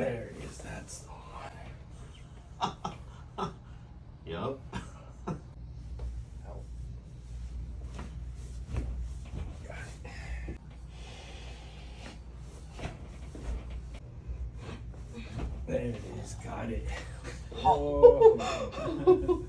There it is. That's the one. Yep. There it is. Got it. Oh.